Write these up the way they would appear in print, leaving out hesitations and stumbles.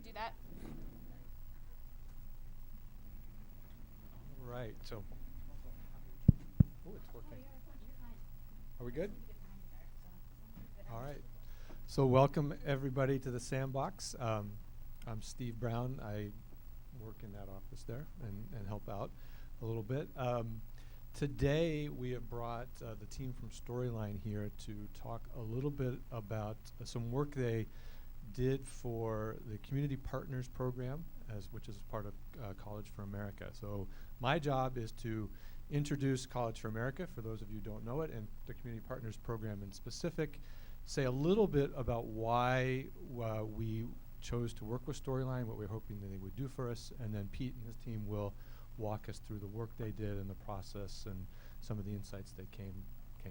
could do that. All right, so. Oh, it's working. Are we good? All right. So welcome everybody to the Sandbox. I'm Steve Brown. I work in that office there and help out a little bit. Today we have brought the team from Storyline here to talk a little bit about some work they did for the Community Partners Program, which is part of College for America. So my job is to introduce College for America, for those of you who don't know it, and the Community Partners Program in specific, say a little bit about why we chose to work with Storyline, what we're hoping that they would do for us, and then Pete and his team will walk us through the work they did and the process and some of the insights they came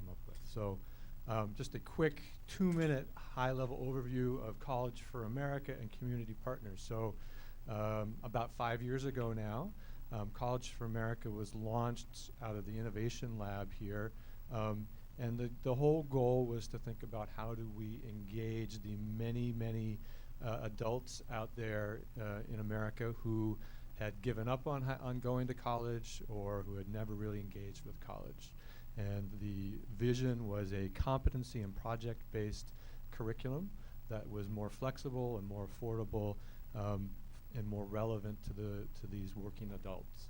up with. So just a quick 2-minute high-level overview of College for America and Community Partners. So about 5 years ago now, College for America was launched out of the Innovation Lab here. And the whole goal was to think about how do we engage the many adults out there in America who had given up on going to college or who had never really engaged with college. And the vision was a competency and project-based curriculum that was more flexible and more affordable and more relevant to these working adults.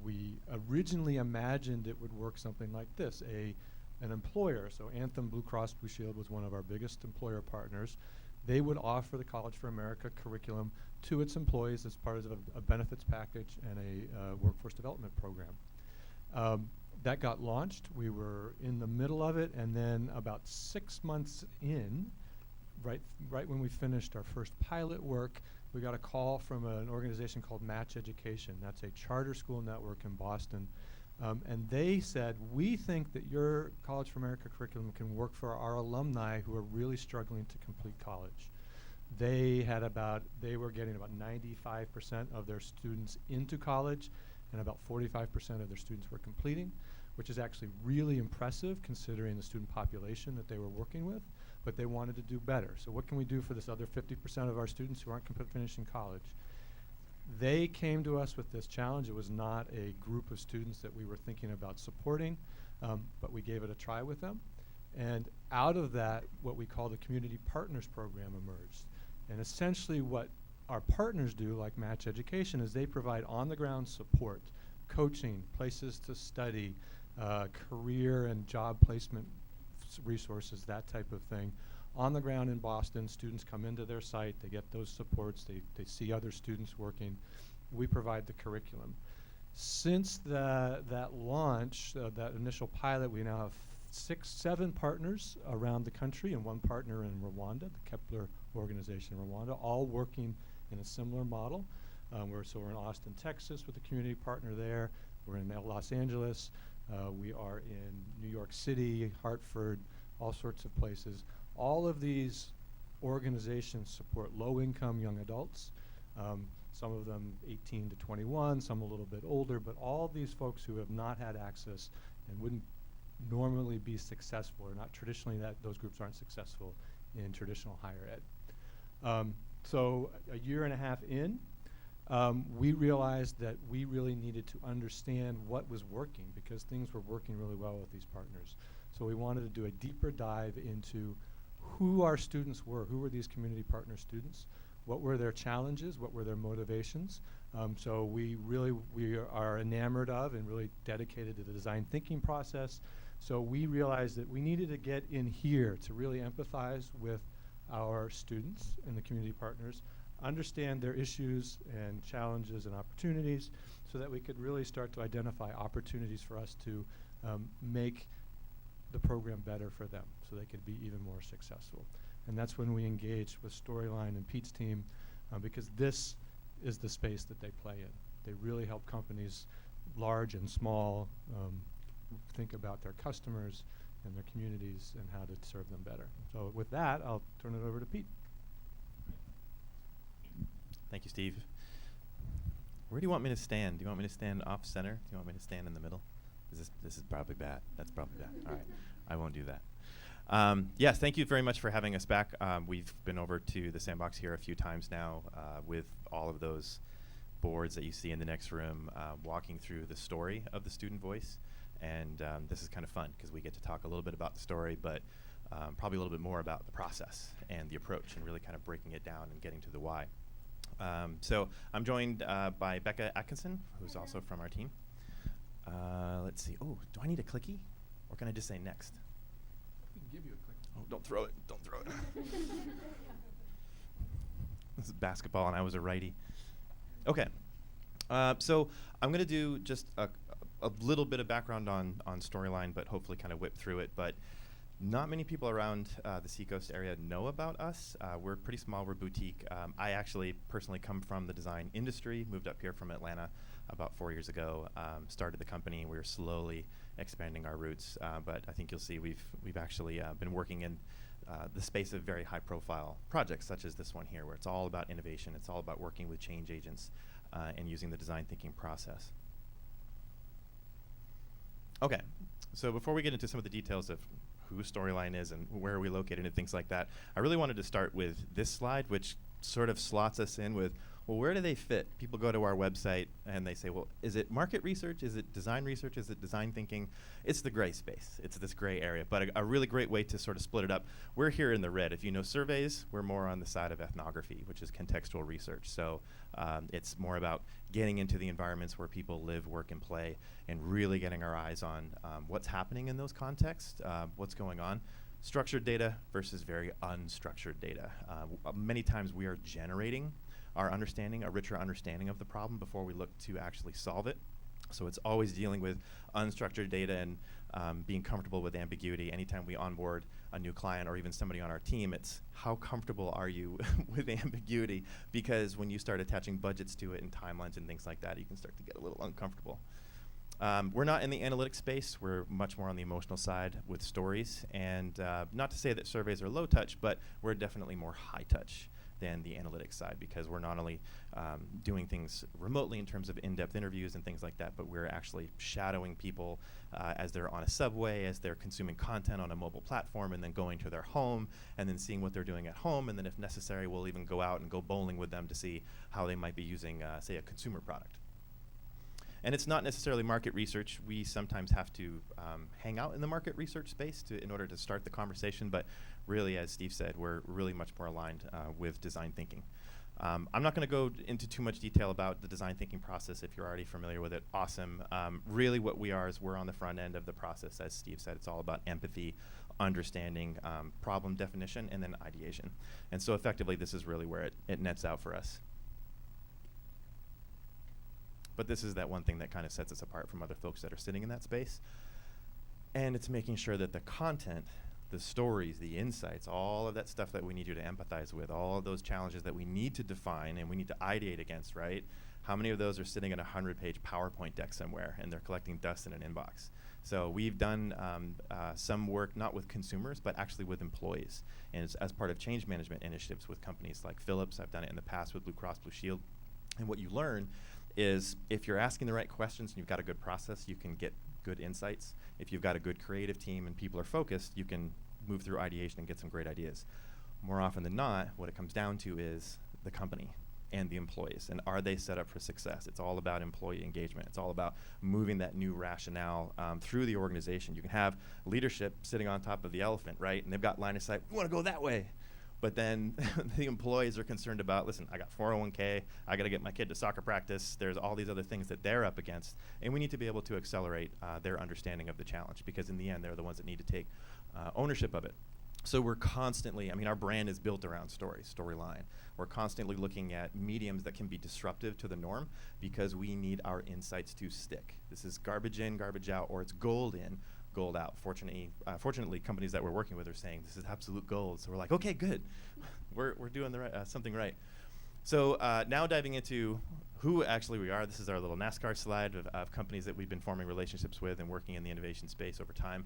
We originally imagined it would work something like this. An employer, so Anthem Blue Cross Blue Shield was one of our biggest employer partners. They would offer the College for America curriculum to its employees as part of a benefits package and a workforce development program. That got launched. We were in the middle of it, and then about 6 months in, right when we finished our first pilot work, we got a call from an organization called Match Education. That's a charter school network in Boston. And they said, we think that your College for America curriculum can work for our alumni who are really struggling to complete college. They were getting about 95% of their students into college, and about 45% of their students were completing, which is actually really impressive considering the student population that they were working with, but they wanted to do better. So what can we do for this other 50% of our students who aren't finishing college? They came to us with this challenge. It was not a group of students that we were thinking about supporting, but we gave it a try with them. And out of that, what we call the Community Partners Program emerged. And essentially what our partners do, like Match Education, is they provide on-the-ground support, coaching, places to study, career and job placement resources, that type of thing. On the ground in Boston, students come into their site, they get those supports, they see other students working. We provide the curriculum. Since that launch, that initial pilot, we now have 7 partners around the country and 1 partner in Rwanda, the Kepler organization in Rwanda, all working in a similar model. We're in Austin, Texas with a community partner there. We're in Los Angeles. We are in New York City, Hartford, all sorts of places. All of these organizations support low-income young adults, some of them 18 to 21, some a little bit older, but all these folks who have not had access and wouldn't normally be successful, or not traditionally, those groups aren't successful in traditional higher ed. So a year and a half in, we realized that we really needed to understand what was working, because things were working really well with these partners. So we wanted to do a deeper dive into who our students were, who were these community partner students, what were their challenges, what were their motivations. So we are enamored of and really dedicated to the design thinking process. So we realized that we needed to get in here to really empathize with our students and the community partners, understand their issues and challenges and opportunities, so that we could really start to identify opportunities for us to make the program better for them so they could be even more successful. And that's when we engaged with Storyline and Pete's team, because this is the space that they play in. They really help companies, large and small, think about their customers and their communities and how to serve them better. So with that, I'll turn it over to Pete. Thank you, Steve. Where do you want me to stand? Do you want me to stand off center? Do you want me to stand in the middle? This is probably bad. That's probably bad. All right, I won't do that. Yes, thank you very much for having us back. We've been over to the Sandbox here a few times now with all of those boards that you see in the next room, walking through the story of the student voice. And this is kind of fun because we get to talk a little bit about the story, but probably a little bit more about the process and the approach and really kind of breaking it down and getting to the why. So I'm joined by Becca Atkinson, who's also from our team. Let's see. Oh, do I need a clicky? Or can I just say next? We can give you a click. Oh, don't throw it. Don't throw it. This is basketball, and I was a righty. Okay. So I'm going to do just a little bit of background on Storyline, but hopefully kind of whip through it. But not many people around the Seacoast area know about us. We're pretty small. We're boutique. I actually personally come from the design industry, moved up here from Atlanta about 4 years ago, started the company. We're slowly expanding our roots, but I think you'll see we've actually been working in the space of very high-profile projects, such as this one here, where it's all about innovation. It's all about working with change agents and using the design thinking process. Okay, so before we get into some of the details of who Storyline is and where are we located and things like that, I really wanted to start with this slide, which sort of slots us in with, well, where do they fit? People go to our website and they say, well, is it market research? Is it design research? Is it design thinking? It's the gray space. It's this gray area, but a really great way to sort of split it up. We're here in the red. If you know surveys, we're more on the side of ethnography, which is contextual research. So it's more about getting into the environments where people live, work, and play, and really getting our eyes on what's happening in those contexts, what's going on. Structured data versus very unstructured data. Many times we are generating our understanding, a richer understanding of the problem before we look to actually solve it. So it's always dealing with unstructured data and being comfortable with ambiguity. Anytime we onboard a new client or even somebody on our team, it's how comfortable are you with ambiguity? Because when you start attaching budgets to it and timelines and things like that, you can start to get a little uncomfortable. We're not in the analytics space. We're much more on the emotional side with stories. And not to say that surveys are low touch, but we're definitely more high touch than the analytics side, because we're not only doing things remotely in terms of in-depth interviews and things like that, but we're actually shadowing people as they're on a subway, as they're consuming content on a mobile platform, and then going to their home, and then seeing what they're doing at home, and then if necessary, we'll even go out and go bowling with them to see how they might be using, say, a consumer product. And it's not necessarily market research. We sometimes have to hang out in the market research space in order to start the conversation, but really, as Steve said, we're really much more aligned with design thinking. I'm not going to go into too much detail about the design thinking process. If you're already familiar with it, awesome. Really what we are is we're on the front end of the process. As Steve said, it's all about empathy, understanding, problem definition, and then ideation. And so effectively, this is really where it nets out for us. But this is that one thing that kind of sets us apart from other folks that are sitting in that space. And it's making sure that the content, the stories, the insights, all of that stuff that we need you to empathize with, all of those challenges that we need to define and we need to ideate against, right? How many of those are sitting in a 100-page PowerPoint deck somewhere and they're collecting dust in an inbox? So we've done some work, not with consumers, but actually with employees. And it's as part of change management initiatives with companies like Philips. I've done it in the past with Blue Cross Blue Shield. And what you learn is if you're asking the right questions and you've got a good process, you can get good insights. If you've got a good creative team and people are focused, you can move through ideation and get some great ideas. More often than not, what it comes down to is the company and the employees, and are they set up for success? It's all about employee engagement. It's all about moving that new rationale through the organization. You can have leadership sitting on top of the elephant, right? And they've got line of sight, we want to go that way. But then the employees are concerned about, listen, I got 401k, I got to get my kid to soccer practice, there's all these other things that they're up against, and we need to be able to accelerate their understanding of the challenge, because in the end, they're the ones that need to take ownership of it. So we're constantly, I mean, our brand is built around Storyline. We're constantly looking at mediums that can be disruptive to the norm, because we need our insights to stick. This is garbage in, garbage out, or it's gold in, gold out. Fortunately, companies that we're working with are saying this is absolute gold. So we're like, okay, good. we're doing the right, something right. So now diving into who actually we are. This is our little NASCAR slide of companies that we've been forming relationships with and working in the innovation space over time.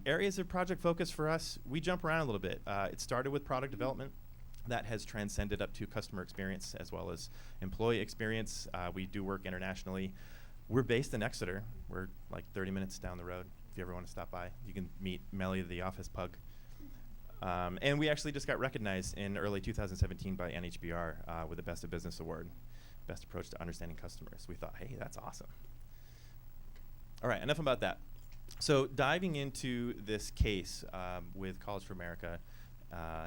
Areas of project focus for us, we jump around a little bit. It started with product development. That has transcended up to customer experience as well as employee experience. We do work internationally. We're based in Exeter. We're like 30 minutes down the road. If you ever want to stop by, you can meet Melly, the office pug. And we actually just got recognized in early 2017 by NHBR with the Best of Business Award, Best Approach to Understanding Customers. We thought, hey, that's awesome. All right, enough about that. So diving into this case with College for America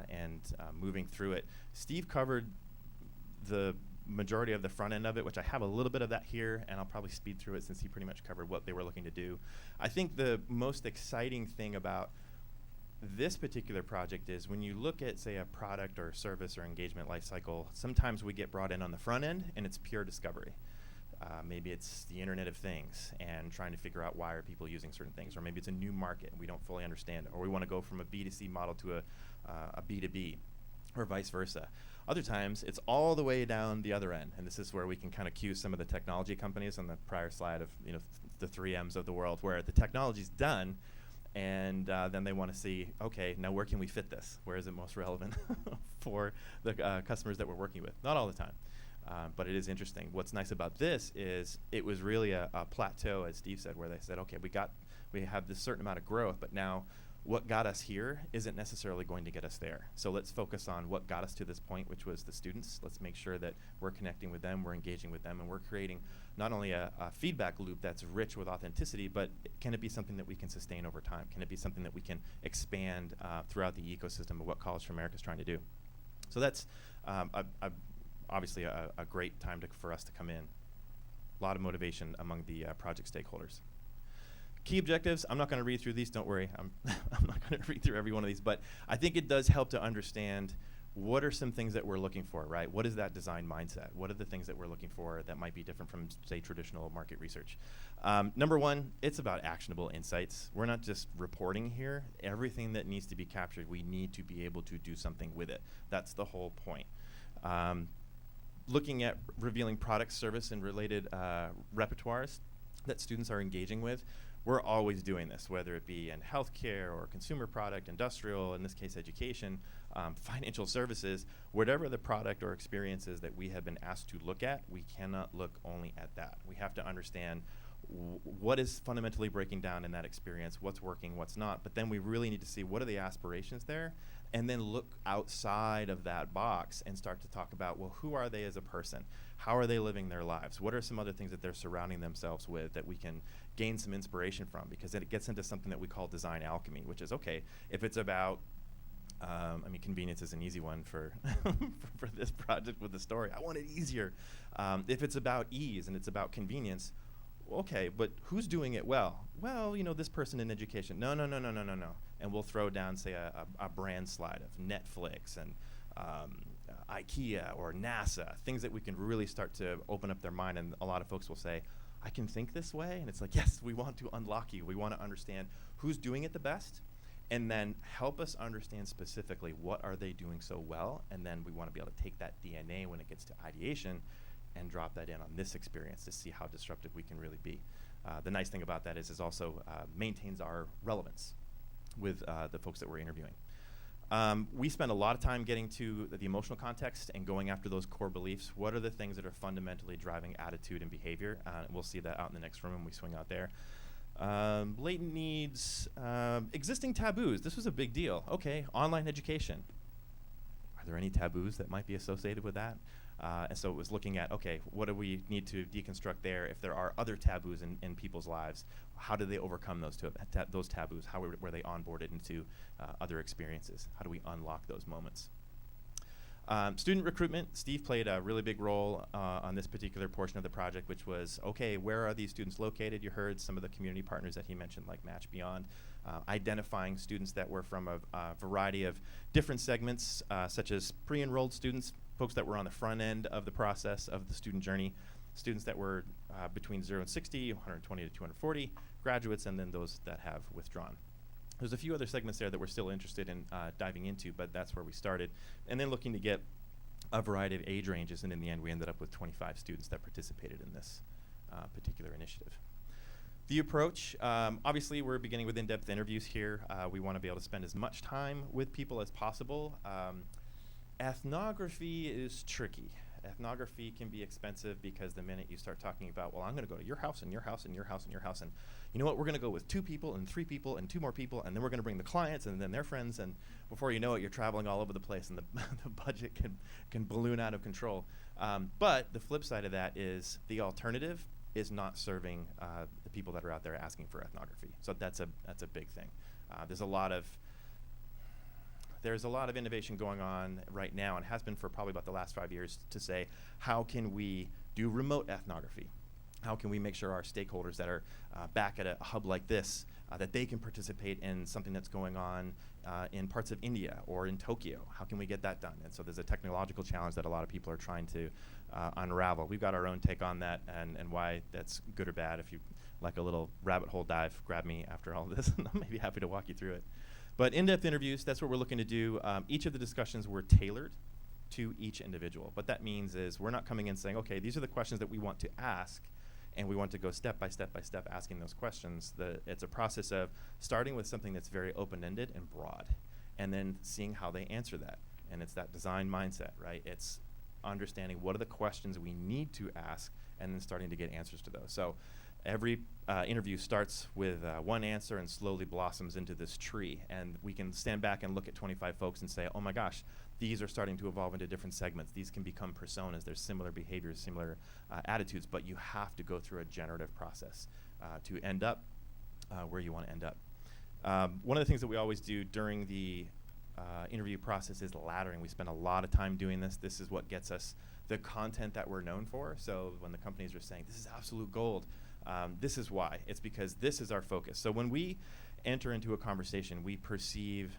and moving through it, Steve covered the majority of the front end of it, which I have a little bit of that here, and I'll probably speed through it since he pretty much covered what they were looking to do. I think the most exciting thing about this particular project is when you look at, say, a product or service or engagement lifecycle, sometimes we get brought in on the front end and it's pure discovery. Maybe it's the Internet of Things and trying to figure out why are people using certain things, or maybe it's a new market and we don't fully understand it, or we want to go from a B2C model to a B2B, or vice versa. Other times, it's all the way down the other end, and this is where we can kind of cue some of the technology companies on the prior slide of the 3Ms of the world, where the technology's done, and then they want to see, okay, now where can we fit this? Where is it most relevant for the customers that we're working with? Not all the time. But it is interesting. What's nice about this is it was really a plateau, as Steve said, where they said, okay, we have this certain amount of growth, but now what got us here isn't necessarily going to get us there. So let's focus on what got us to this point, which was the students. Let's make sure that we're connecting with them, we're engaging with them, and we're creating not only a feedback loop that's rich with authenticity, but can it be something that we can sustain over time? Can it be something that we can expand throughout the ecosystem of what College for America is trying to do? So that's obviously a great time for us to come in. A lot of motivation among the project stakeholders. Key objectives, I'm not going to read through these, don't worry. I'm not going to read through every one of these, but I think it does help to understand what are some things that we're looking for, right? What is that design mindset? What are the things that we're looking for that might be different from, say, traditional market research? Number one, it's about actionable insights. We're not just reporting here. Everything that needs to be captured, we need to be able to do something with it. That's the whole point. Looking at revealing product, service, and related repertoires that students are engaging with. We're always doing this, whether it be in healthcare or consumer product, industrial, in this case education, financial services, whatever the product or experiences that we have been asked to look at, we cannot look only at that. We have to understand what is fundamentally breaking down in that experience, what's working, what's not, but then we really need to see what are the aspirations there, and then look outside of that box and start to talk about, well, who are they as a person? How are they living their lives? What are some other things that they're surrounding themselves with that we can gain some inspiration from? Because then it gets into something that we call design alchemy, which is, okay, if it's about, convenience is an easy one for for this project with the story. I want it easier. If it's about ease and it's about convenience, okay, but who's doing it well? Well, this person in education. No. And we'll throw down, say, a brand slide of Netflix and IKEA or NASA, things that we can really start to open up their mind. And a lot of folks will say, I can think this way. And it's like, yes, we want to unlock you. We want to understand who's doing it the best, and then help us understand specifically what are they doing so well. And then we want to be able to take that DNA when it gets to ideation and drop that in on this experience to see how disruptive we can really be. The nice thing about that is also maintains our relevance with the folks that we're interviewing. We spend a lot of time getting to the emotional context and going after those core beliefs. What are the things that are fundamentally driving attitude and behavior? We'll see that out in the next room when we swing out there. Latent needs, existing taboos. This was a big deal. Okay, online education. Are there any taboos that might be associated with that? And so it was looking at, okay, what do we need to deconstruct there? If there are other taboos in people's lives, how do they overcome those taboos? How were they onboarded into other experiences? How do we unlock those moments? Student recruitment, Steve played a really big role on this particular portion of the project, which was, okay, where are these students located? You heard some of the community partners that he mentioned, like Match Beyond, identifying students that were from a variety of different segments, such as pre-enrolled students, folks that were on the front end of the process of the student journey, students that were between 0 and 60, 120 to 240, graduates, and then those that have withdrawn. There's a few other segments there that we're still interested in diving into, but that's where we started. And then looking to get a variety of age ranges, and in the end we ended up with 25 students that participated in this particular initiative. The approach, obviously we're beginning with in-depth interviews here. We want to be able to spend as much time with people as possible. Ethnography is tricky. Ethnography can be expensive because the minute you start talking about, well, I'm going to go to your house and your house and your house and your house, and you know what, we're going to go with 2 people and 3 people and 2 more people, and then we're going to bring the clients and then their friends, and before you know it, you're traveling all over the place, and the, the budget can balloon out of control. But the flip side of that is the alternative is not serving the people that are out there asking for ethnography. So that's a big thing. There's a lot of innovation going on right now, and has been for probably about the last 5 years, to say, how can we do remote ethnography? How can we make sure our stakeholders that are back at a hub like this, that they can participate in something that's going on in parts of India or in Tokyo? How can we get that done? And so there's a technological challenge that a lot of people are trying to unravel. We've got our own take on that, and why that's good or bad. If you like a little rabbit hole dive, grab me after all this, and I'm maybe happy to walk you through it. But in-depth interviews, that's what we're looking to do. Each of the discussions were tailored to each individual. What that means is we're not coming in saying, okay, these are the questions that we want to ask, and we want to go step by step by step asking those questions. It's a process of starting with something that's very open-ended and broad, and then seeing how they answer that. And it's that design mindset, right? It's understanding what are the questions we need to ask, and then starting to get answers to those. So every interview starts with one answer and slowly blossoms into this tree. And we can stand back and look at 25 folks and say, oh my gosh, these are starting to evolve into different segments. These can become personas. There's similar behaviors, similar attitudes, but you have to go through a generative process to end up where you want to end up. One of the things that we always do during the interview process is laddering. We spend a lot of time doing this. This is what gets us the content that we're known for. So when the companies are saying, this is absolute gold, this is why. It's because this is our focus. So when we enter into a conversation, we perceive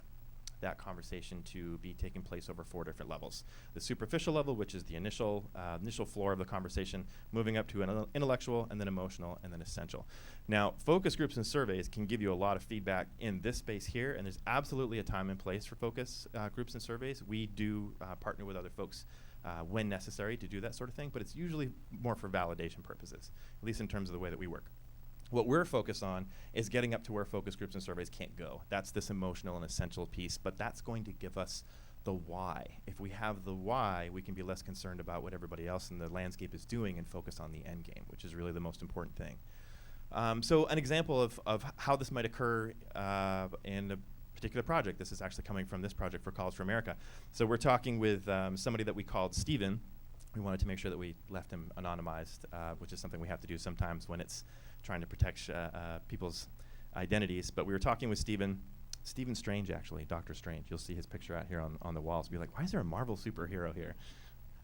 that conversation to be taking place over 4 different levels. The superficial level, which is the initial floor of the conversation, moving up to an intellectual, and then emotional, and then essential. Now, focus groups and surveys can give you a lot of feedback in this space here, and there's absolutely a time and place for focus groups and surveys. We do partner with other folks when necessary to do that sort of thing, but it's usually more for validation purposes, at least in terms of the way that we work. What we're focused on is getting up to where focus groups and surveys can't go. That's this emotional and essential piece, but that's going to give us the why. If we have the why, we can be less concerned about what everybody else in the landscape is doing and focus on the end game, which is really the most important thing. So an example of how this might occur in a particular project. This is actually coming from this project for College for America. So we're talking with somebody that we called Stephen. We wanted to make sure that we left him anonymized, which is something we have to do sometimes when it's trying to protect people's identities. But we were talking with Stephen Strange, actually, Dr. Strange. You'll see his picture out here on the walls. Be like, why is there a Marvel superhero here?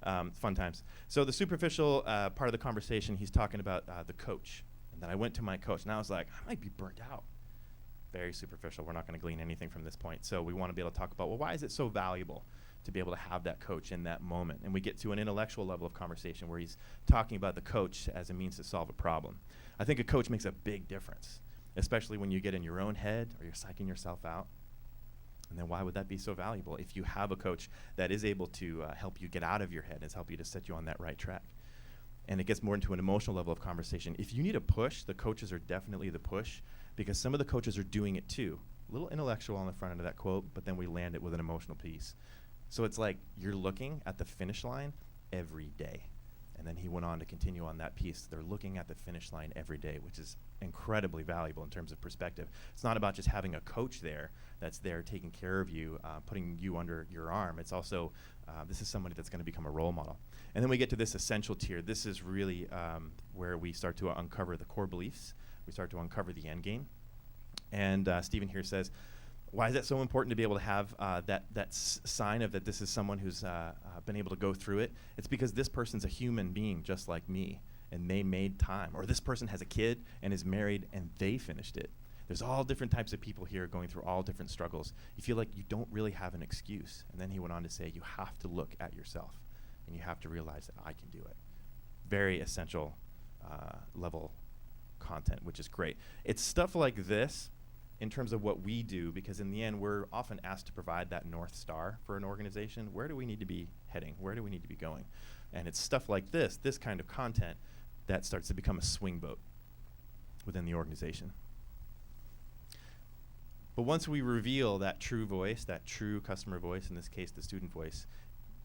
Fun times. So the superficial part of the conversation, he's talking about the coach. And then I went to my coach, and I was like, I might be burnt out. Very superficial. We're not going to glean anything from this point. So we want to be able to talk about, well, why is it so valuable to be able to have that coach in that moment? And we get to an intellectual level of conversation where he's talking about the coach as a means to solve a problem. I think a coach makes a big difference, especially when you get in your own head or you're psyching yourself out. And then why would that be so valuable if you have a coach that is able to help you get out of your head and help you to set you on that right track? And it gets more into an emotional level of conversation. If you need a push, the coaches are definitely the push, because some of the coaches are doing it too. A little intellectual on the front end of that quote, but then we land it with an emotional piece. So it's like you're looking at the finish line every day. And then he went on to continue on that piece. They're looking at the finish line every day, which is incredibly valuable in terms of perspective. It's not about just having a coach there that's there taking care of you, putting you under your arm. It's also, this is somebody that's going to become a role model. And then we get to this essential tier. This is really where we start to uncover the core beliefs. We start to uncover the end game. And Stephen here says, why is that so important to be able to have that sign of that this is someone who's been able to go through it? It's because this person's a human being just like me, and they made time. Or this person has a kid and is married, and they finished it. There's all different types of people here going through all different struggles. You feel like you don't really have an excuse. And then he went on to say, you have to look at yourself, and you have to realize that I can do it. Very essential level content, which is great. It's stuff like this in terms of what we do, because in the end, we're often asked to provide that North Star for an organization. Where do we need to be heading? Where do we need to be going? And it's stuff like this kind of content, that starts to become a swing boat within the organization. But once we reveal that true voice, that true customer voice, in this case, the student voice,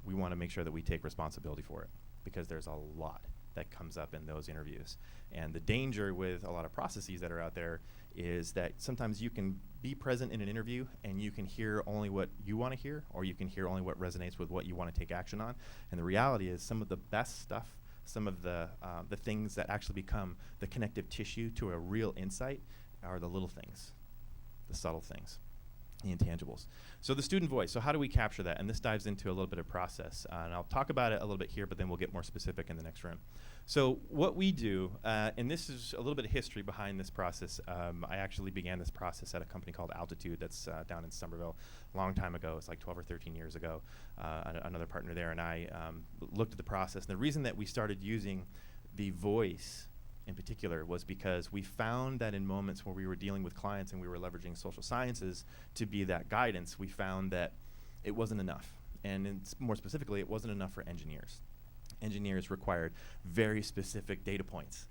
we want to make sure that we take responsibility for it, because there's a lot that comes up in those interviews. And the danger with a lot of processes that are out there is that sometimes you can be present in an interview and you can hear only what you want to hear, or you can hear only what resonates with what you want to take action on. And the reality is some of the best stuff, some of the things that actually become the connective tissue to a real insight are the little things, the subtle things, the intangibles. So the student voice, so how do we capture that? And this dives into a little bit of process. And I'll talk about it a little bit here, but then we'll get more specific in the next room. So what we do, and this is a little bit of history behind this process. I actually began this process at a company called Altitude that's down in Somerville a long time ago. It's like 12 or 13 years ago. Another partner there and I looked at the process. And the reason that we started using the voice in particular was because we found that in moments where we were dealing with clients and we were leveraging social sciences to be that guidance, we found that it wasn't enough. And more specifically, it wasn't enough for engineers. Engineers required very specific data points.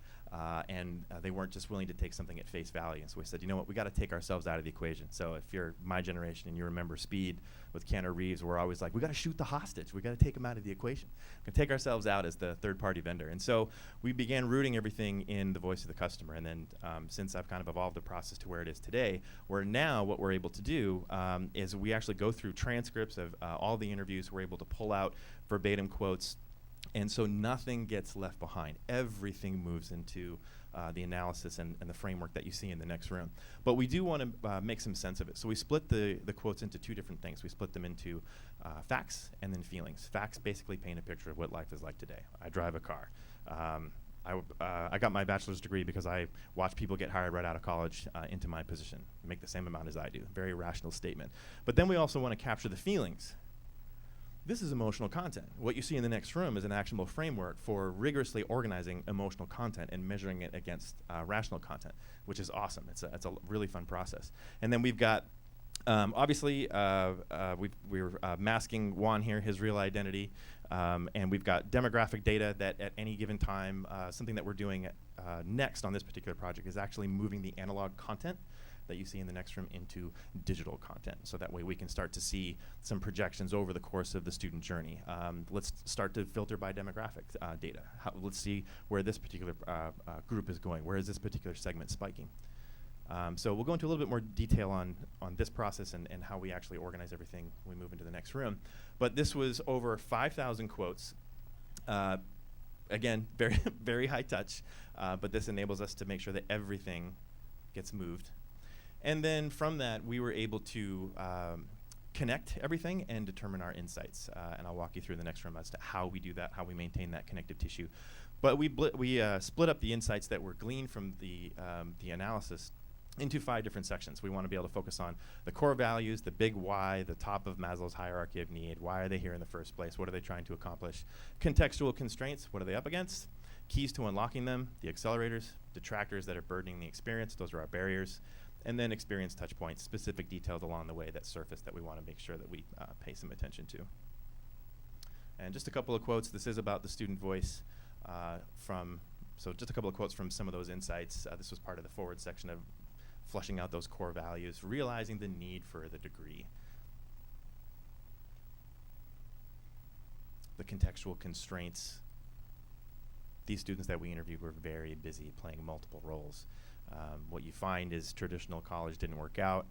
And they weren't just willing to take something at face value. And so we said, you know what, we got to take ourselves out of the equation. So if you're my generation and you remember Speed with Keanu Reeves, we're always like, we got to shoot the hostage. We got to take him out of the equation. We can take ourselves out as the third-party vendor. And so we began rooting everything in the voice of the customer. And then since I've kind of evolved the process to where it is today, where now what we're able to do is we actually go through transcripts of all the interviews. We're able to pull out verbatim quotes. And so nothing gets left behind. Everything moves into the analysis and the framework that you see in the next room. But we do want to make some sense of it. So we split the quotes into two different things. We split them into facts and then feelings. Facts basically paint a picture of what life is like today. I drive a car. I got my bachelor's degree because I watched people get hired right out of college into my position, make the same amount as I do. Very rational statement. But then we also want to capture the feelings. This is emotional content. What you see in the next room is an actionable framework for rigorously organizing emotional content and measuring it against rational content, which is awesome. It's a really fun process. And then we've got, obviously, we're masking Juan here, his real identity, and we've got demographic data that at any given time, something that we're doing next on this particular project is actually moving the analog content that you see in the next room into digital content. So that way we can start to see some projections over the course of the student journey. Let's start to filter by demographic data. Let's see where this particular group is going. Where is this particular segment spiking? So we'll go into a little bit more detail on this process and how we actually organize everything when we move into the next room. But this was over 5,000 quotes. Again, very, very high touch, but this enables us to make sure that everything gets moved. And then from that, we were able to connect everything and determine our insights. And I'll walk you through in the next room as to how we do that, how we maintain that connective tissue. But we split up the insights that were gleaned from the analysis into 5 different sections. We want to be able to focus on the core values, the big why, the top of Maslow's hierarchy of need. Why are they here in the first place? What are they trying to accomplish? Contextual constraints, what are they up against? Keys to unlocking them, the accelerators, detractors that are burdening the experience, those are our barriers. And then experience touch points, specific details along the way that surface that we want to make sure that we pay some attention to. And just a couple of quotes. This is about the student voice so just a couple of quotes from some of those insights. This was part of the forward section of fleshing out those core values, realizing the need for the degree. The contextual constraints. These students that we interviewed were very busy playing multiple roles. What you find is traditional college didn't work out.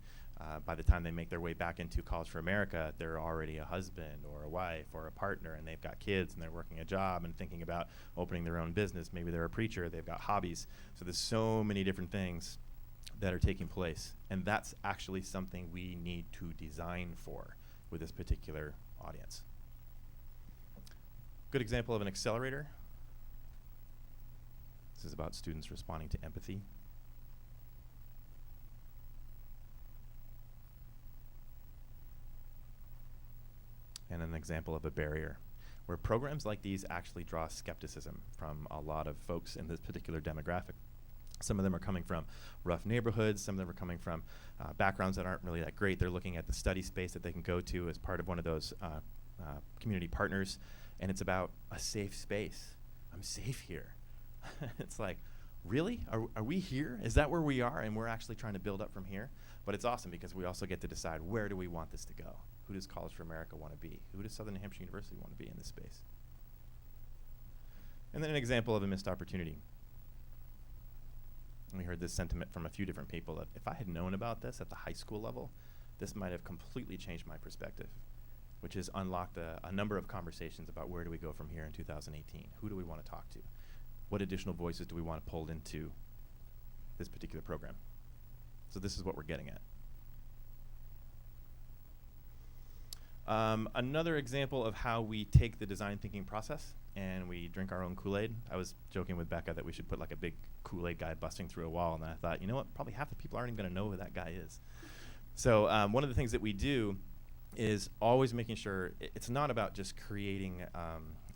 By the time they make their way back into College for America, they're already a husband or a wife or a partner, and they've got kids, and they're working a job and thinking about opening their own business. Maybe they're a preacher, they've got hobbies. So there's so many different things that are taking place, and that's actually something we need to design for with this particular audience. Good example of an accelerator. This is about students responding to empathy. And an example of a barrier, where programs like these actually draw skepticism from a lot of folks in this particular demographic. Some of them are coming from rough neighborhoods, some of them are coming from backgrounds that aren't really that great. They're looking at the study space that they can go to as part of one of those community partners, and it's about a safe space. I'm safe here. It's like, really? Are we here? Is that where we are? And we're actually trying to build up from here? But it's awesome because we also get to decide, where do we want this to go? Who does College for America want to be? Who does Southern New Hampshire University want to be in this space? And then an example of a missed opportunity. We heard this sentiment from a few different people that if I had known about this at the high school level, this might have completely changed my perspective, which has unlocked a number of conversations about where do we go from here in 2018? Who do we want to talk to? What additional voices do we want to pull into this particular program? So this is what we're getting at. Another example of how we take the design thinking process and we drink our own Kool-Aid. I was joking with Becca that we should put like a big Kool-Aid guy busting through a wall, and I thought, you know what, probably half the people aren't even going to know who that guy is. So one of the things that we do is always making sure it's not about just creating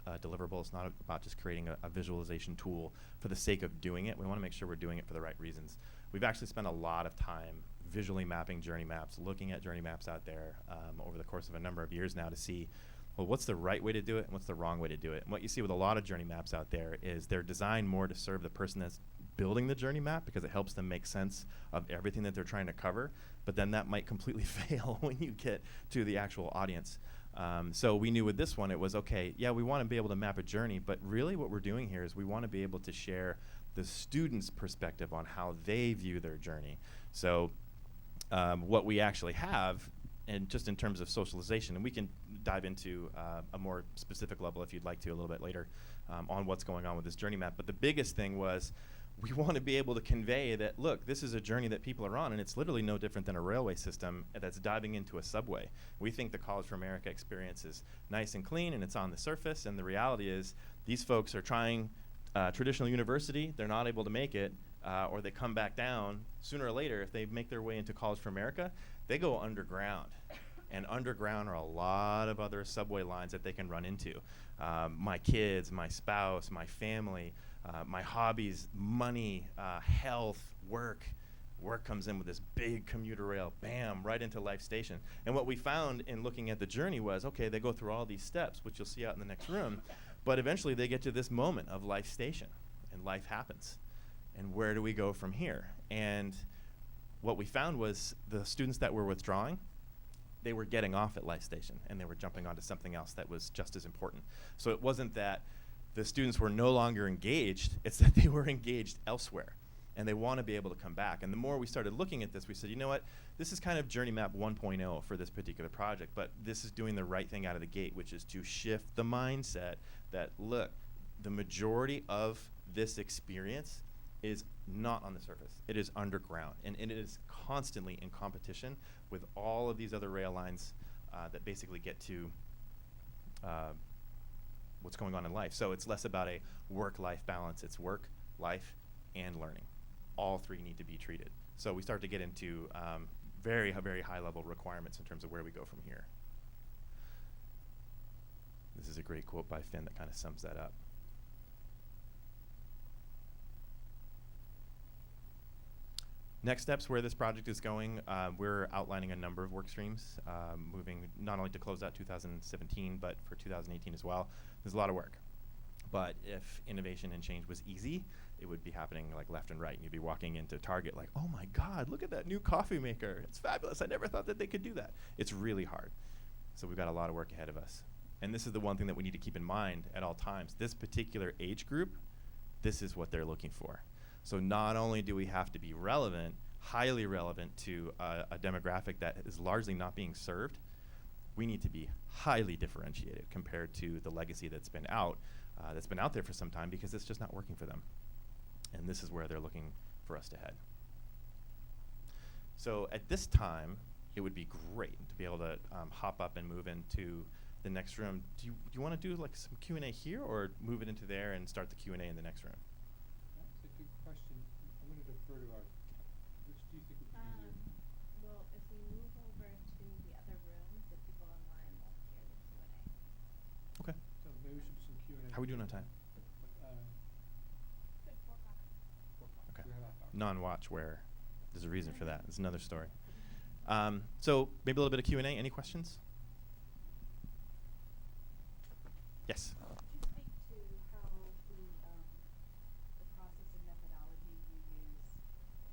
a deliverable. It's not about just creating a visualization tool for the sake of doing it. We want to make sure we're doing it for the right reasons. We've actually spent a lot of time visually mapping journey maps, looking at journey maps out there over the course of a number of years now to see, well, what's the right way to do it and what's the wrong way to do it. And what you see with a lot of journey maps out there is they're designed more to serve the person that's building the journey map because it helps them make sense of everything that they're trying to cover, but then that might completely fail when you get to the actual audience. So we knew with this one, it was, okay, yeah, we want to be able to map a journey, but really what we're doing here is we want to be able to share the student's perspective on how they view their journey. So what we actually have, and just in terms of socialization, and we can dive into a more specific level if you'd like to a little bit later on what's going on with this journey map, but the biggest thing was we want to be able to convey that, look, this is a journey that people are on, and it's literally no different than a railway system that's diving into a subway. We think the College for America experience is nice and clean, and it's on the surface, and the reality is these folks are trying traditional university, they're not able to make it, or they come back down. Sooner or later, if they make their way into College for America, they go underground. And underground are a lot of other subway lines that they can run into. My kids, my spouse, my family, my hobbies, money, health, work. Work comes in with this big commuter rail, bam, right into Life Station. And what we found in looking at the journey was, okay, they go through all these steps, which you'll see out in the next room, but eventually they get to this moment of Life Station, and life happens. And where do we go from here? And what we found was the students that were withdrawing, they were getting off at Life Station, and they were jumping onto something else that was just as important. So it wasn't that the students were no longer engaged, it's that they were engaged elsewhere, and they want to be able to come back. And the more we started looking at this, we said, you know what, this is kind of Journey Map 1.0 for this particular project, but this is doing the right thing out of the gate, which is to shift the mindset that, look, the majority of this experience is not on the surface. It is underground, and it is constantly in competition with all of these other rail lines that basically get to what's going on in life. So it's less about a work-life balance. It's work, life, and learning. All three need to be treated. So we start to get into very high-level requirements in terms of where we go from here. This is a great quote by Finn that kind of sums that up. Next steps, where this project is going, we're outlining a number of work streams, moving not only to close out 2017, but for 2018 as well. There's a lot of work. But if innovation and change was easy, it would be happening like left and right. And you'd be walking into Target like, oh my God, look at that new coffee maker. It's fabulous. I never thought that they could do that. It's really hard. So we've got a lot of work ahead of us. And this is the one thing that we need to keep in mind at all times. This particular age group, this is what they're looking for. So not only do we have to be relevant, highly relevant to a demographic that is largely not being served, we need to be highly differentiated compared to the legacy that's been out there for some time because it's just not working for them. And this is where they're looking for us to head. So at this time, it would be great to be able to hop up and move into the next room. Do you want to do like some Q&A here or move it into there and start the Q&A in the next room? That's a good question. I'm going to defer to our, which do you think would be easier? Well, if we move over to the other room, the people online won't hear the Q&A. Okay. So maybe we should do some Q&A. How are we doing on time? Good, 4 o'clock. 4 o'clock. Okay. We have a half hour. Non-watch where there's a reason for that. It's another story. So maybe a little bit of Q&A. Any questions? Yes. Could you speak to how the process and methodology you use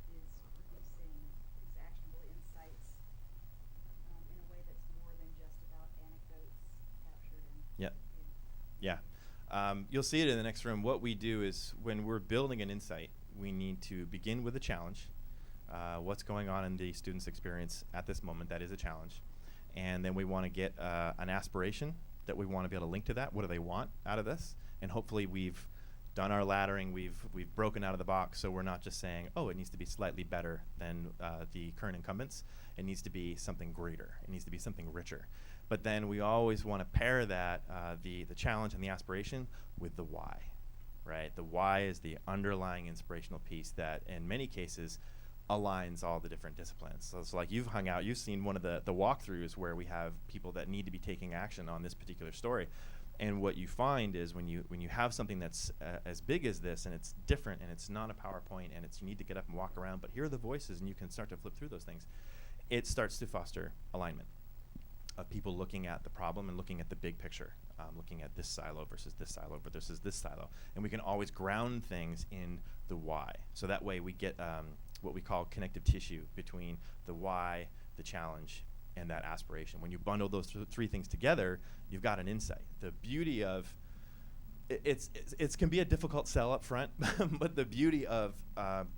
is producing these actionable insights in a way that's more than just Yeah. You'll see it in the next room. What we do is when we're building an insight, we need to begin with a challenge. What's going on in the student's experience at this moment, that is a challenge. And then we want to get an aspiration that we want to be able to link to that. What do they want out of this? And hopefully we've done our laddering, we've broken out of the box, so we're not just saying, oh, it needs to be slightly better than the current incumbents. It needs to be something greater. It needs to be something richer. But then we always want to pair that, the challenge and the aspiration with the why, right? The why is the underlying inspirational piece that in many cases aligns all the different disciplines. So it's like you've hung out, you've seen one of the walkthroughs where we have people that need to be taking action on this particular story. And what you find is when you have something that's as big as this, and it's different, and it's not a PowerPoint, and you need to get up and walk around, but here are the voices, and you can start to flip through those things. It starts to foster alignment of people looking at the problem and looking at the big picture, looking at this silo versus this silo versus this silo, and we can always ground things in the why. So that way we get what we call connective tissue between the why, the challenge, and that aspiration. When you bundle those three things together, you've got an insight. The beauty of it can be a difficult sell up front, but the beauty of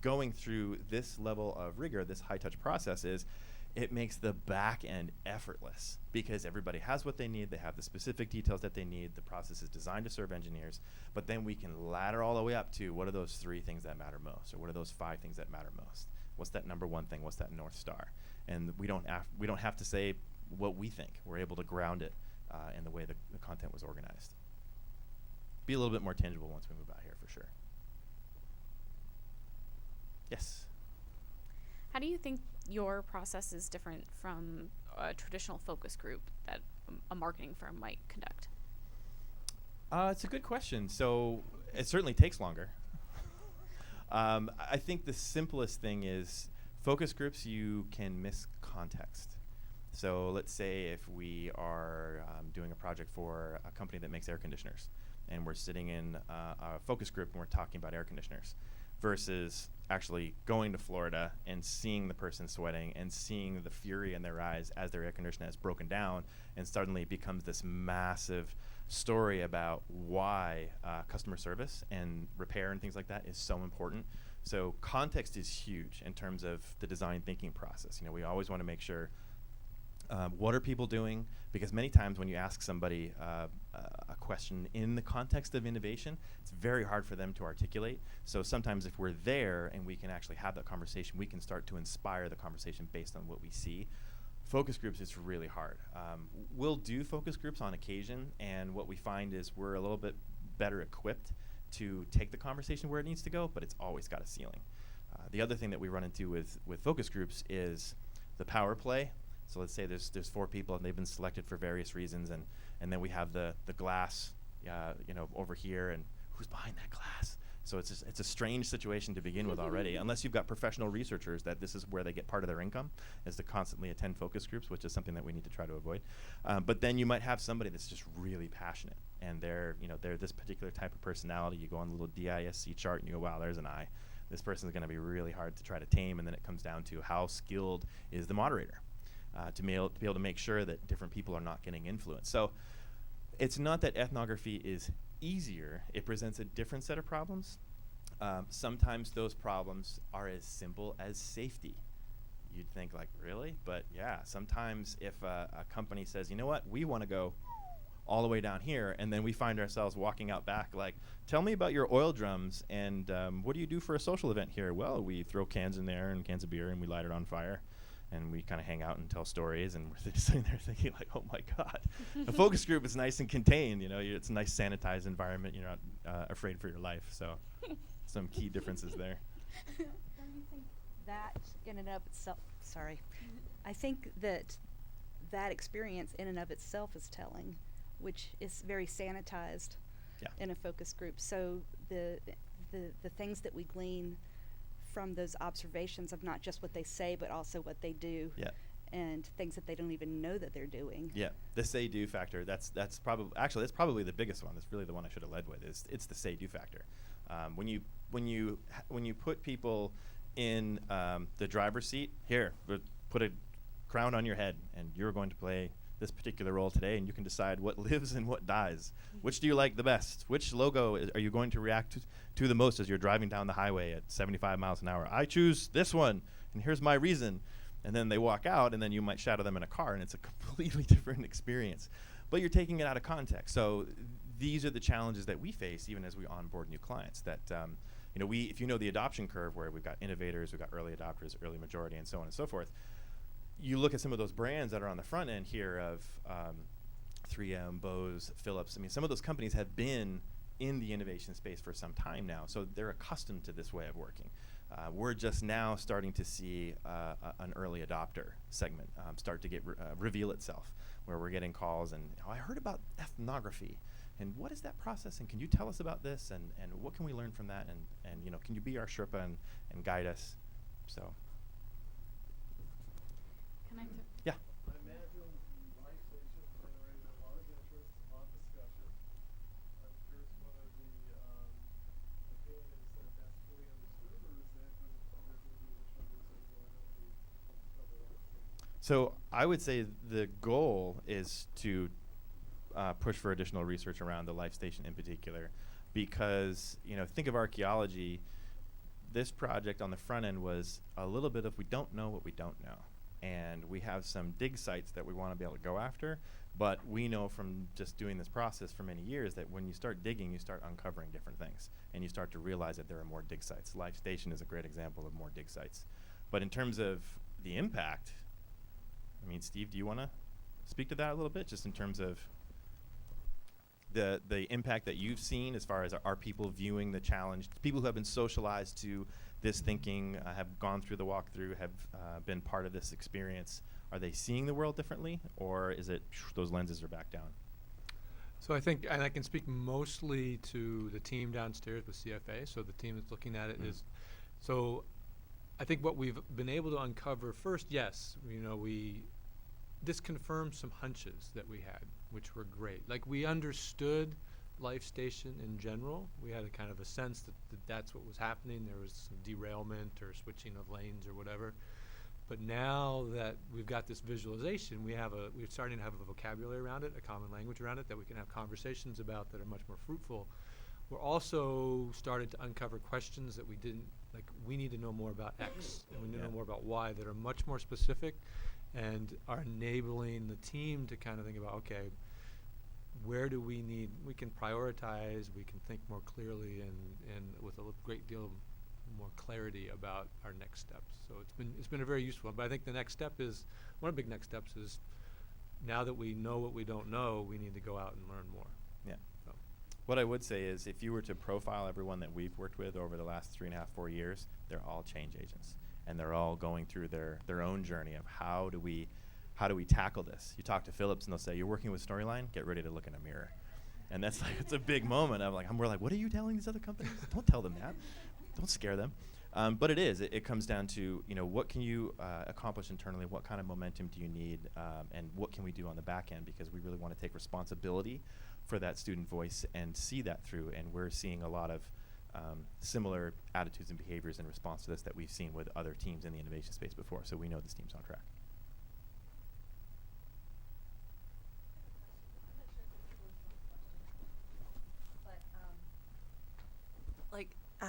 going through this level of rigor, this high touch process, is it makes the back end effortless because everybody has what they need. They have the specific details that they need. The process is designed to serve engineers, but then we can ladder all the way up to what are those three things that matter most, or what are those five things that matter most? What's that number one thing? What's that North Star? And we don't have to say what we think. We're able to ground it in the way the content was organized. Be a little bit more tangible once we move out here, for sure. Yes. How do you think your process is different from a traditional focus group that a marketing firm might conduct? It's a good question. So it certainly takes longer. I think the simplest thing is focus groups, you can miss context. So let's say if we are doing a project for a company that makes air conditioners, and we're sitting in a focus group and we're talking about air conditioners, versus actually going to Florida and seeing the person sweating and seeing the fury in their eyes as their air conditioner has broken down, and suddenly it becomes this massive story about why customer service and repair and things like that is so important. So context is huge in terms of the design thinking process. You know, we always want to make sure what are people doing, because many times when you ask somebody a question in the context of innovation, it's very hard for them to articulate. So sometimes if we're there and we can actually have that conversation, we can start to inspire the conversation based on what we see. Focus groups, it's really hard. We'll do focus groups on occasion, and what we find is we're a little bit better equipped to take the conversation where it needs to go, but it's always got a ceiling. The other thing that we run into with focus groups is the power play. So let's say there's 4 people and they've been selected for various reasons, and then we have the glass, over here, and who's behind that glass? So it's a strange situation to begin with already, unless you've got professional researchers that this is where they get part of their income, is to constantly attend focus groups, which is something that we need to try to avoid. But then you might have somebody that's just really passionate, and they're this particular type of personality. You go on the little DISC chart and you go, wow, there's an eye. This person's going to be really hard to try to tame, and then it comes down to how skilled is the moderator to be able to make sure that different people are not getting influenced. So it's not that ethnography is easier. It presents a different set of problems. Sometimes those problems are as simple as safety. You'd think, like, really? But yeah, sometimes if a company says, you know what, we want to go all the way down here, and then we find ourselves walking out back like, tell me about your oil drums, and what do you do for a social event here? Well, we throw cans in there and cans of beer, and we light it on fire. And we kind of hang out and tell stories, and we're just sitting there thinking, like, oh my God. A focus group is nice and contained, it's a nice sanitized environment. You're not afraid for your life. So some key differences there. Don't you think that in and of itself, I think that experience in and of itself is telling, which is very sanitized in a focus group. So the things that we glean from those observations of not just what they say, but also what they do, and things that they don't even know that they're doing. Yeah, the say-do factor. That's probably the biggest one. That's really the one I should have led with. It's the say-do factor. When you put people in the driver's seat, here, put a crown on your head, and you're going to play this particular role today, and you can decide what lives and what dies. Which do you like the best? Which logo are you going to react to the most as you're driving down the highway at 75 miles an hour? I choose this one, and here's my reason. And then they walk out, and then you might shadow them in a car, and it's a completely different experience. But you're taking it out of context. So these are the challenges that we face even as we onboard new clients. That if you know the adoption curve, where we've got innovators, we've got early adopters, early majority, and so on and so forth. You look at some of those brands that are on the front end here of 3M, Bose, Philips. I mean, some of those companies have been in the innovation space for some time now, so they're accustomed to this way of working. We're just now starting to see an early adopter segment start to get reveal itself, where we're getting calls and I heard about ethnography, and what is that process, and can you tell us about this, and what can we learn from that, and can you be our Sherpa and guide us? So. Yeah. I imagine life stations generated a lot of interest, a lot of discussion. I'm curious whether the opinion is that that's fully understood, or is that going to be additional research going on to cover that? So I would say the goal is to push for additional research around the life station in particular, because think of archaeology. This project on the front end was a little bit of we don't know what we don't know. And we have some dig sites that we want to be able to go after, but we know from just doing this process for many years that when you start digging, you start uncovering different things, and you start to realize that there are more dig sites. Life Station is a great example of more dig sites. But in terms of the impact, I mean, Steve, do you want to speak to that a little bit, just in terms of the impact that you've seen as far as are people viewing the challenge, people who have been socialized to this thinking, have gone through the walkthrough, have been part of this experience. Are they seeing the world differently, or is it those lenses are back down? So I think, and I can speak mostly to the team downstairs with CFA, so the team that's looking at it is, so I think what we've been able to uncover first, yes, this confirmed some hunches that we had, which were great. Like, we understood Life Station in general. We had a kind of a sense that that's what was happening. There was some derailment or switching of lanes or whatever. But now that we've got this visualization, we're starting to have a vocabulary around it, a common language around it that we can have conversations about that are much more fruitful. We're also started to uncover questions that we didn't, like, we need to know more about X and we need to know more about Y, that are much more specific and are enabling the team to kind of think about, okay, where do we can prioritize, we can think more clearly and with a great deal more clarity about our next steps. So it's been a very useful one. But I think the next step is, one of the big next steps is, now that we know what we don't know, we need to go out and learn more. Yeah. So. What I would say is, if you were to profile everyone that we've worked with over the last 3.5, 4 years, they're all change agents. And they're all going through their own journey of how do we tackle this. You talk to Philips and they'll say, you're working with Storyline, get ready to look in a mirror. And that's like, it's a big moment. We're like, what are you telling these other companies? Don't tell them that. Don't scare them. But it comes down to, what can you accomplish internally? What kind of momentum do you need? And what can we do on the back end? Because we really want to take responsibility for that student voice and see that through. And we're seeing a lot of similar attitudes and behaviors in response to this that we've seen with other teams in the innovation space before. So we know this team's on track.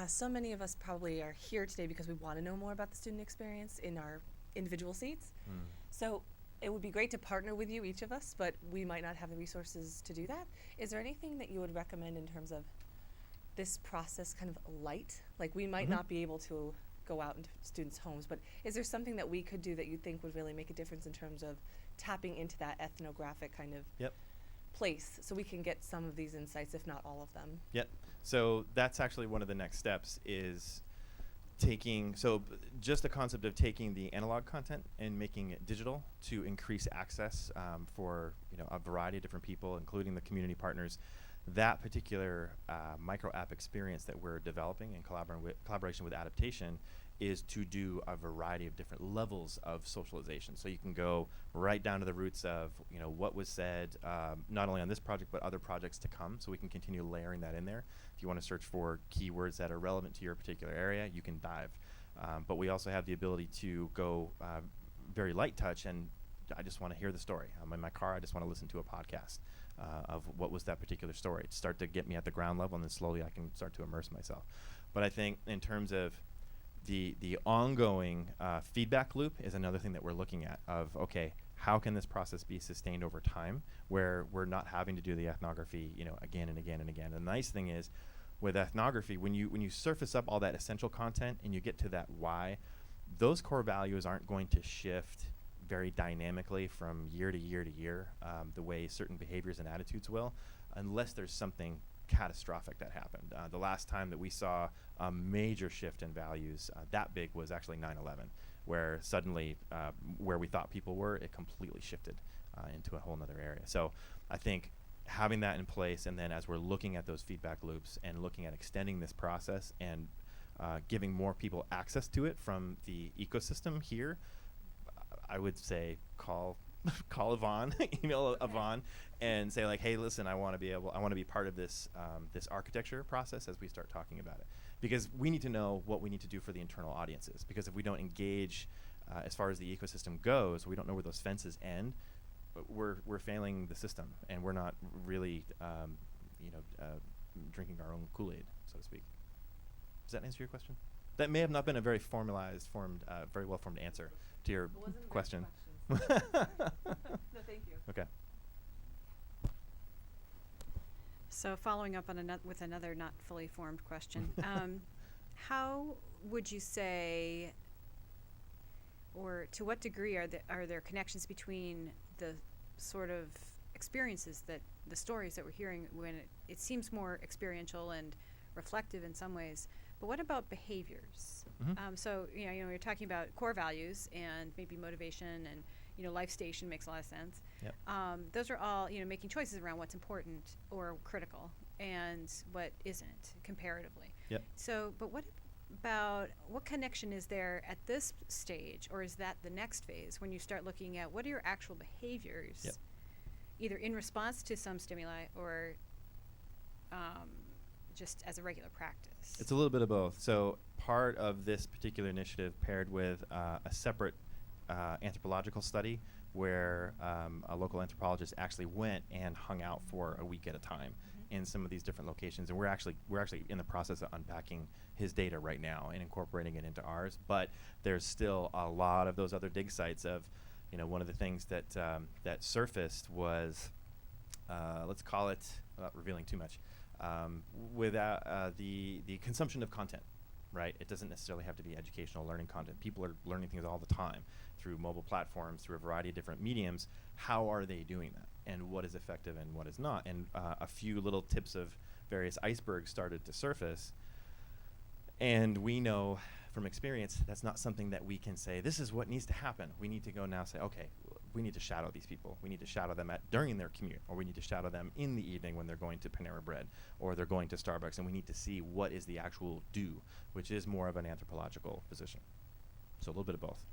So many of us probably are here today because we want to know more about the student experience in our individual seats. So it would be great to partner with you, each of us, but we might not have the resources to do that. Is there anything that you would recommend in terms of this process kind of light? Like, we might not be able to go out into students' homes, but is there something that we could do that you think would really make a difference in terms of tapping into that ethnographic kind of place, so we can get some of these insights, if not all of them? Yep. So that's actually one of the next steps, is just the concept of taking the analog content and making it digital to increase access for a variety of different people, including the community partners. That particular micro app experience that we're developing in collaboration with Adaptation is to do a variety of different levels of socialization. So you can go right down to the roots of what was said, not only on this project but other projects to come. So we can continue layering that in there. If you want to search for keywords that are relevant to your particular area, you can dive. But we also have the ability to go very light touch and I just want to hear the story. I'm in my car. I just want to listen to a podcast of what was that particular story. To start to get me at the ground level, and then slowly I can start to immerse myself. But I think in terms of the ongoing feedback loop is another thing that we're looking at of, okay, how can this process be sustained over time where we're not having to do the ethnography, again and again and again. And the nice thing is with ethnography, when you surface up all that essential content and you get to that why, those core values aren't going to shift very dynamically from year to year to year the way certain behaviors and attitudes will, unless there's something catastrophic that happened. The last time that we saw a major shift in values that big was actually 9/11, where suddenly where we thought people were, it completely shifted into a whole nother area. So I think having that in place, and then as we're looking at those feedback loops and looking at extending this process and giving more people access to it from the ecosystem here, I would say call Yvonne, email Yvonne, and say like, hey, listen, I want to be part of this this architecture process as we start talking about it, because we need to know what we need to do for the internal audiences. Because if we don't engage as far as the ecosystem goes, we don't know where those fences end. We're failing the system, and we're not really drinking our own Kool-Aid, so to speak. Does that answer your question? That may have not been a very very well formed answer to your question. No, thank you. Okay. So following up on with another not fully formed question, how would you say, or to what degree are there connections between the sort of experiences that the stories that we're hearing when it seems more experiential and reflective in some ways, but what about behaviors? Mm-hmm. So you're talking about core values and maybe motivation, and life station makes a lot of sense. Yep. Those are all making choices around what's important or critical and what isn't comparatively. Yep. So, but what connection is there at this stage, or is that the next phase when you start looking at what are your actual behaviors, Yep. either in response to some stimuli or just as a regular practice? It's a little bit of both. So part of this particular initiative paired with a separate anthropological study where a local anthropologist actually went and hung out for a week at a time in some of these different locations, and we're actually in the process of unpacking his data right now and incorporating it into ours. But there's still a lot of those other dig sites of, one of the things that that surfaced was, let's call it, without revealing too much, without the consumption of content. Right? It doesn't necessarily have to be educational learning content. People are learning things all the time through mobile platforms, through a variety of different mediums. How are they doing that? And what is effective and what is not? And a few little tips of various icebergs started to surface. And we know from experience that's not something that we can say, this is what needs to happen. We need to go now say, okay, we need to shadow these people. We need to shadow them during their commute, or we need to shadow them in the evening when they're going to Panera Bread, or they're going to Starbucks, and we need to see what is the actual do, which is more of an anthropological position. So a little bit of both.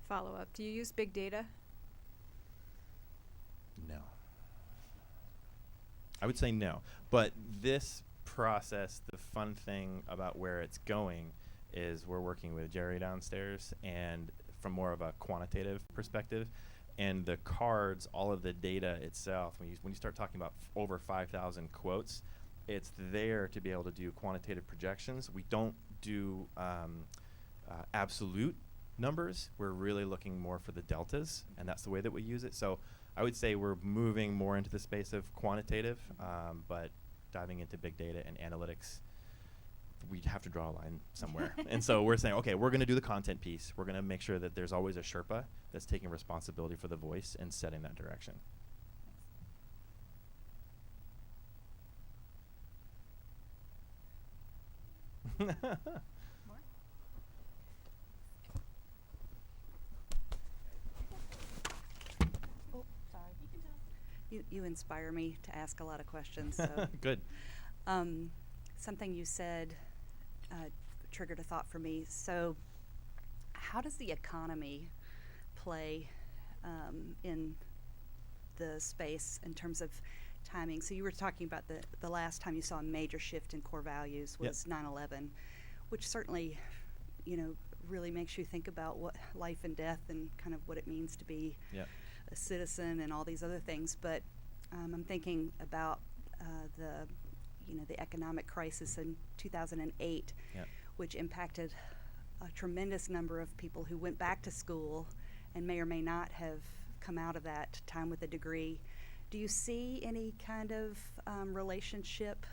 Follow up. Do you use big data? No. I would say no. But this process, the fun thing about where it's going is we're working with Jerry downstairs, and from more of a quantitative perspective, and the cards, all of the data itself, when you start talking about over 5,000 quotes, it's there to be able to do quantitative projections. We don't do absolute numbers. We're really looking more for the deltas, and that's the way that we use it. So I would say we're moving more into the space of quantitative, but diving into big data and analytics, we'd have to draw a line somewhere. And so we're saying, okay, we're going to do the content piece. We're going to make sure that there's always a Sherpa that's taking responsibility for the voice and setting that direction. More? Oh, sorry. You inspire me to ask a lot of questions. So. Good. Something you said triggered a thought for me. So how does the economy play in the space in terms of timing? So you were talking about the last time you saw a major shift in core values was 9/11, which certainly, really makes you think about what life and death and kind of what it means to be a citizen and all these other things. But I'm thinking about the economic crisis in 2008, Yep. which impacted a tremendous number of people who went back to school and may or may not have come out of that time with a degree. Do you see any kind of relationship?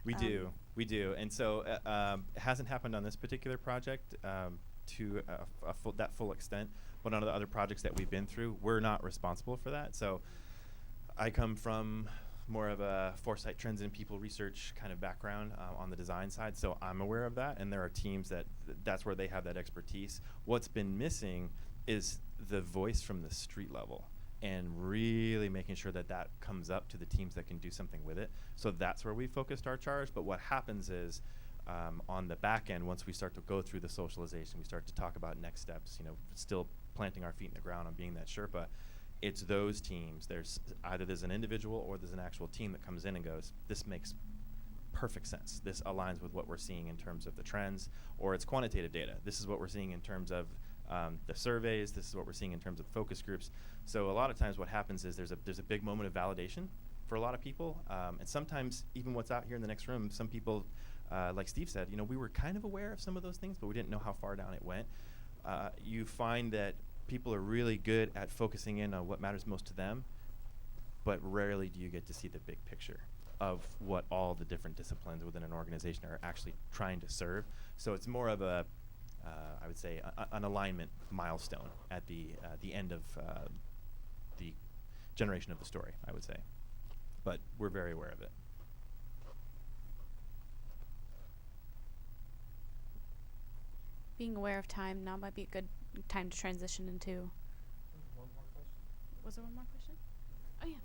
We do, and so it hasn't happened on this particular project to that full extent, but on the other projects that we've been through, we're not responsible for that. So I come from more of a foresight, trends, and people research kind of background on the design side, so I'm aware of that, and there are teams that's where they have that expertise. What's been missing is the voice from the street level, and really making sure that comes up to the teams that can do something with it. So that's where we focused our charge. But what happens is on the back end, once we start to go through the socialization, we start to talk about next steps, still planting our feet in the ground on being that Sherpa. It's those teams. There's an individual or there's an actual team that comes in and goes, this makes perfect sense. This aligns with what we're seeing in terms of the trends, or it's quantitative data. This is what we're seeing in terms of the surveys. This is what we're seeing in terms of focus groups. So a lot of times what happens is there's a big moment of validation for a lot of people. And sometimes even what's out here in the next room, some people, like Steve said, we were kind of aware of some of those things, but we didn't know how far down it went. You find that people are really good at focusing in on what matters most to them, but rarely do you get to see the big picture of what all the different disciplines within an organization are actually trying to serve. So it's more of a, I would say, an alignment milestone at the end of the generation of the story, I would say. But we're very aware of it. Being aware of time now might be a good time to transition into. One more question. Was there one more question? Oh yeah.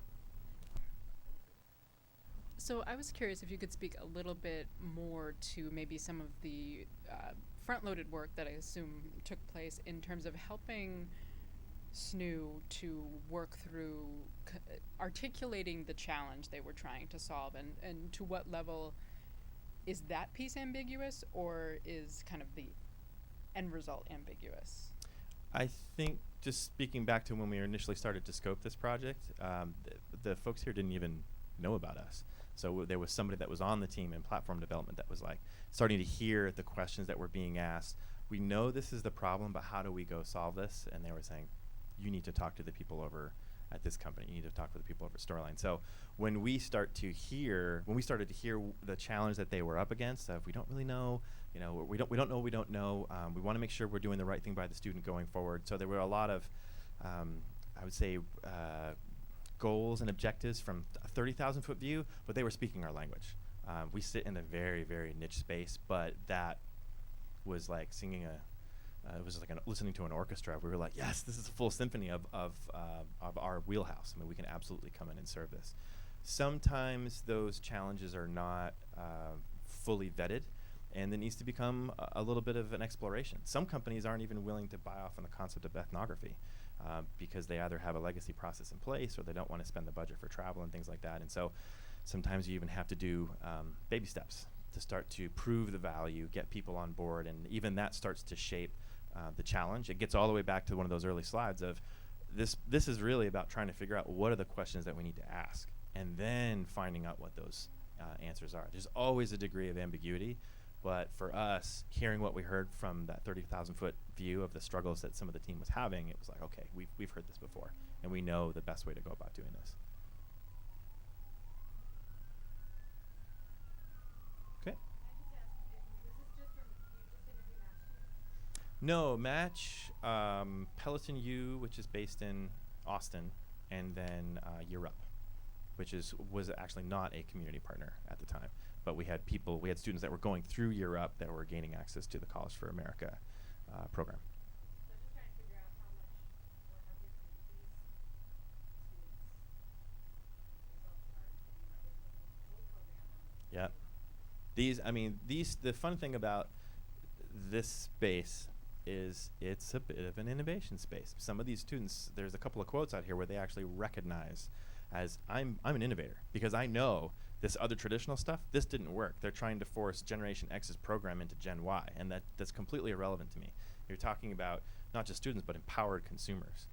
So I was curious if you could speak a little bit more to maybe some of the front-loaded work that I assume took place in terms of helping SNHU to work through articulating the challenge they were trying to solve, and to what level is that piece ambiguous, or is kind of the end result ambiguous? I think, just speaking back to when we initially started to scope this project, the folks here didn't even know about us. So there was somebody that was on the team in platform development that was like starting to hear the questions that were being asked. We know this is the problem, but how do we go solve this? And they were saying, you need to talk to the people over at this company. You need to talk to the people over at Storyline. So when we started to hear the challenge that they were up against, if we don't really know, we don't know. We want to make sure we're doing the right thing by the student going forward. So there were a lot of, I would say, goals and objectives from a 30,000-foot view, but they were speaking our language. We sit in a very, very niche space, but that was like singing it was like listening to an orchestra. We were like, yes, this is a full symphony of our wheelhouse. I mean, we can absolutely come in and serve this. Sometimes those challenges are not fully vetted, and it needs to become a little bit of an exploration. Some companies aren't even willing to buy off on the concept of ethnography because they either have a legacy process in place or they don't want to spend the budget for travel and things like that. And so sometimes you even have to do baby steps to start to prove the value, get people on board, and even that starts to shape the challenge. It gets all the way back to one of those early slides of this is really about trying to figure out what are the questions that we need to ask, and then finding out what those answers are. There's always a degree of ambiguity, but for us, hearing what we heard from that 30,000-foot view of the struggles that some of the team was having, it was like, okay, we've heard this before, and we know the best way to go about doing this. Okay. No, Match, Peloton U, which is based in Austin, and then Europe, which was actually not a community partner at the time. But we had students that were going through Europe that were gaining access to the College for America program. So just trying to figure out how much or how different these students' results are. Are they putting the whole program on? Yeah. The fun thing about this space is it's a bit of an innovation space. Some of these students, there's a couple of quotes out here where they actually recognize as I'm an innovator because I know this other traditional stuff, this didn't work. They're trying to force Generation X's program into Gen Y, and that's completely irrelevant to me. You're talking about not just students, but empowered consumers.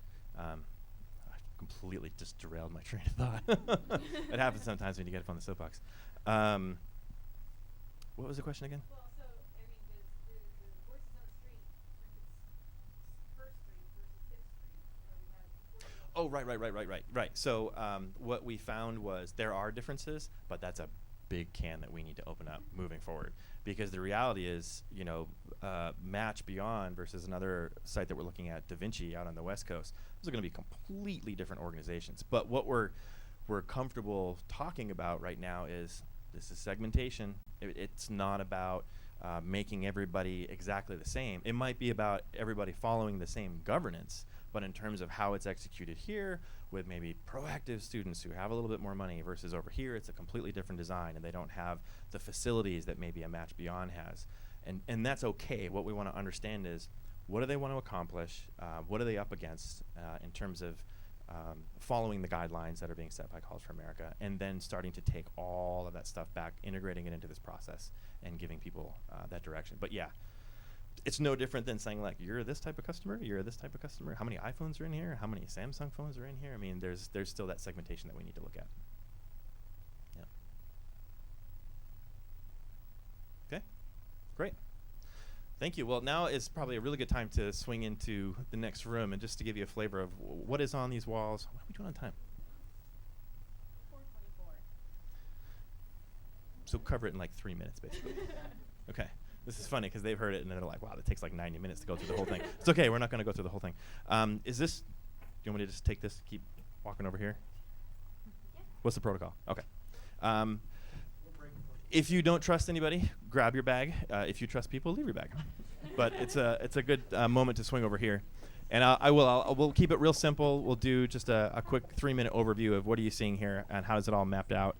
completely just derailed my train of thought. It happens sometimes when you get up on the soapbox. What was the question again? Well, so, I mean, the voices on the street, like it's First Street versus Fifth Street, where we have 40 Oh, right. So what we found was there are differences, but that's a big can that we need to open up moving forward. Because the reality is, Match Beyond versus another site that we're looking at, Da Vinci, out on the West Coast, those are going to be completely different organizations. But what we're comfortable talking about right now is this is segmentation. It's not about making everybody exactly the same. It might be about everybody following the same governance, but in terms of how it's executed here, with maybe proactive students who have a little bit more money versus over here, it's a completely different design, and they don't have the facilities that maybe a Match Beyond has. And that's okay. What we want to understand is, what do they want to accomplish? What are they up against in terms of following the guidelines that are being set by College for America, and then starting to take all of that stuff back, integrating it into this process, and giving people that direction. But yeah, it's no different than saying, like, you're this type of customer, you're this type of customer. How many iPhones are in here? How many Samsung phones are in here? I mean, there's still that segmentation that we need to look at. Yeah. Okay, great. Thank you. Well, now is probably a really good time to swing into the next room, and just to give you a flavor of what is on these walls. What are we doing on time? 4:24. So cover it in like 3 minutes, basically. Okay. This is funny because they've heard it and they're like, wow, that takes like 90 minutes to go through the whole thing. It's okay. We're not going to go through the whole thing. Is this, do you want me to just take this, keep walking over here? Yeah. What's the protocol? Okay. If you don't trust anybody, grab your bag. If you trust people, leave your bag. But it's a good moment to swing over here. And we'll keep it real simple. We'll do just a quick 3-minute overview of what are you seeing here and how is it all mapped out.